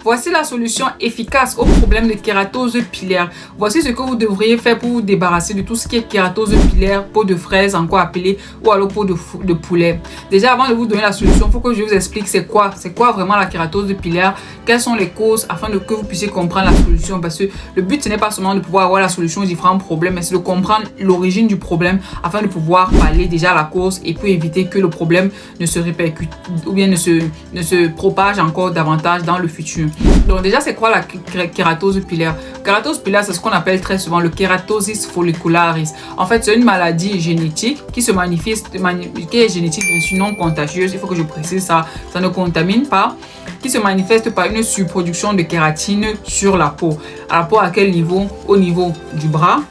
Voici la solution efficace au problème de kératose pilaire. Voici ce que vous devriez faire pour vous débarrasser de tout ce qui est kératose pilaire, peau de fraise encore appelée, ou alors peau de poulet. Déjà, avant de vous donner la solution, il faut que je vous explique c'est quoi vraiment la kératose pilaire, quelles sont les causes, afin que vous puissiez comprendre la solution. Parce que le but, ce n'est pas seulement de pouvoir avoir la solution aux différents problèmes, mais c'est de comprendre l'origine du problème afin de pouvoir parler déjà à la cause et pour éviter que le problème ne se répercute ou bien ne se propage encore davantage dans le futur. Donc déjà, c'est quoi la kératose pilaire? Kératose pilaire, c'est ce qu'on appelle très souvent le kératosis follicularis. En fait, c'est une maladie génétique qui se manifeste, qui est génétique, bien sûr non contagieuse. Il faut que je précise ça, ça ne contamine pas, qui se manifeste par une surproduction de kératine sur la peau. À la peau, à quel niveau? Au niveau du bras,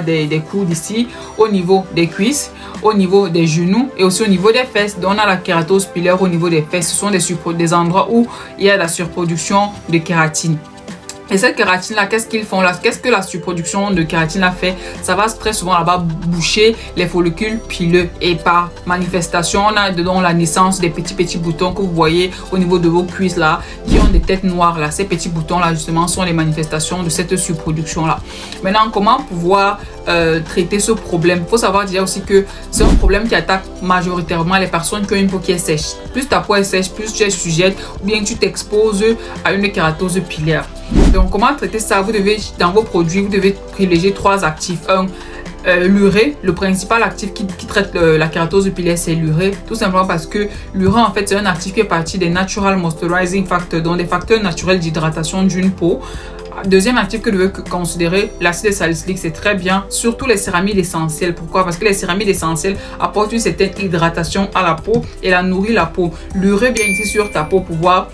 des coudes ici, au niveau des cuisses, au niveau des genoux et aussi au niveau des fesses. Donc on a la kératose pilaire au niveau des fesses. Ce sont des endroits où il y a la surproduction de kératine. Et cette kératine là, qu'est-ce qu'ils font là? Qu'est-ce que la surproduction de kératine là fait? Ça va très souvent là-bas boucher les follicules pileux et par manifestation, on a dedans la naissance des petits boutons que vous voyez au niveau de vos cuisses là, qui ont des têtes noires là. Ces petits boutons là justement sont les manifestations de cette surproduction là. Maintenant, comment pouvoir traiter ce problème? Il faut savoir déjà aussi que c'est un problème qui attaque majoritairement les personnes qui ont une peau qui est sèche. Plus ta peau est sèche, plus tu es sujette ou bien tu t'exposes à une kératose pilaire. Donc comment traiter ça? Vous devez, dans vos produits, vous devez privilégier 3 actifs. L'urée, le principal actif qui traite la kératose pilaire, c'est l'urée. Tout simplement parce que l'urée, en fait, c'est un actif qui est parti des natural moisturizing factors, donc des facteurs naturels d'hydratation d'une peau. Deuxième actif que vous devez considérer, l'acide salicylique, c'est très bien, surtout les céramides essentielles. Pourquoi? Parce que les céramides essentielles apportent une certaine hydratation à la peau et la nourrit la peau. L'urée vient ici sur ta peau pour pouvoir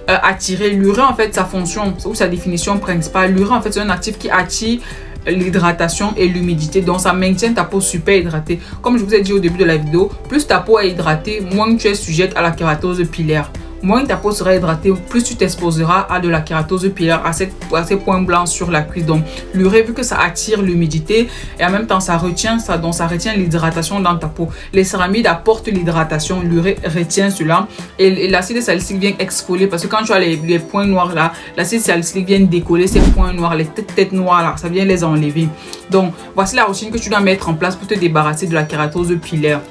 attirer. L'urée, en fait, sa fonction ou sa définition principale, l'urée, en fait, c'est un actif qui attire l'hydratation et l'humidité, donc ça maintient ta peau super hydratée. Comme je vous ai dit au début de la vidéo, plus ta peau est hydratée, moins tu es sujette à la kératose pilaire. Moins ta peau sera hydratée, plus tu t'exposeras à de la kératose pilaire, à ces points blancs sur la cuisse. Donc l'urée, vu que ça attire l'humidité et en même temps ça retient l'hydratation dans ta peau. Les céramides apportent l'hydratation, l'urée retient cela et l'acide salicylique vient exfolier, parce que quand tu as les points noirs là, l'acide salicylique vient décoller ces points noirs, les têtes noires là, ça vient les enlever. Donc voici la routine que tu dois mettre en place pour te débarrasser de la kératose pilaire.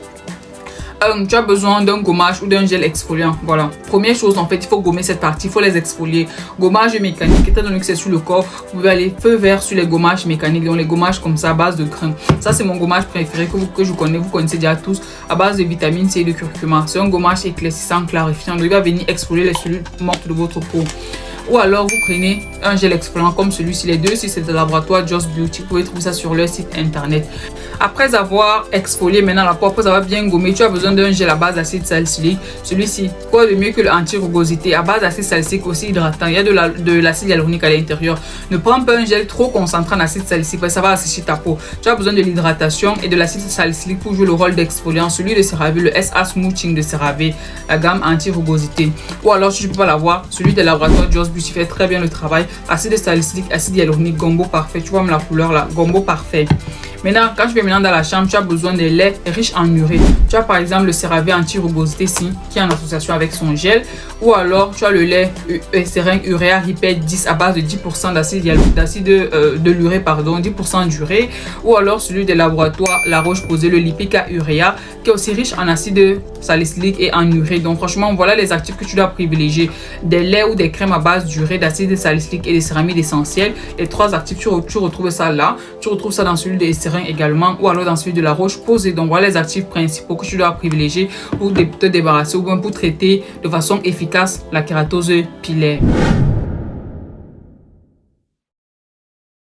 Tu as besoin d'un gommage ou d'un gel exfoliant. Voilà. Première chose, en fait, il faut gommer cette partie, il faut les exfolier. Gommage mécanique, étant donné que c'est sur le corps, vous pouvez aller feu vert sur les gommages mécaniques, donc les gommages comme ça à base de crème. Ça, c'est mon gommage préféré que je connais, vous connaissez déjà tous, à base de vitamine C et de curcuma. C'est un gommage éclaircissant, clarifiant, donc il va venir exfolier les cellules mortes de votre peau. Ou alors vous prenez un gel exfoliant comme celui-ci. Les deux, si c'est de laboratoire Just Beauty, vous pouvez trouver ça sur leur site internet. Après avoir exfolié maintenant la peau, après avoir bien gommé, tu as besoin d'un gel à base d'acide salicylique. Celui-ci, quoi de mieux que l'anti-rugosité à base d'acide salicylique aussi hydratant. Il y a de l'acide hyaluronique à l'intérieur. Ne prends pas un gel trop concentré en acide salicylique parce que ça va assécher ta peau. Tu as besoin de l'hydratation et de l'acide salicylique pour jouer le rôle d'exfoliant. Celui de CeraVe, le SA Smoothing de CeraVe, la gamme anti-rugosité. Ou alors, si tu ne peux pas l'avoir, celui de laboratoire Just Beauty fait très bien le travail. Acide salicylique, acide hyaluronique, gombo parfait. Tu vois même la couleur là, gombo parfait. Maintenant, quand tu vas maintenant dans la chambre, tu as besoin de lait riche en urée. Tu as par exemple le CeraVe anti-rugosité ici, qui est en association avec son gel. Ou alors, tu as le lait seringue Urea Repair 10 à base de 10% de l'urée, pardon, 10% d'urée. Ou alors celui des laboratoires La Roche-Posay, le Lipica Urea, qui est aussi riche en acide salicylique et en urée. Donc franchement, voilà les actifs que tu dois privilégier. Des laits ou des crèmes à base d'urée, d'acide salicylique et des céramides essentielles. Les 3 actifs, tu retrouves ça là. Tu retrouves ça dans celui des seringues également, ou alors dans celui de La Roche-Posay. Donc voilà les actifs principaux que tu dois privilégier pour te débarrasser ou bien pour traiter de façon efficace la kératose pilaire.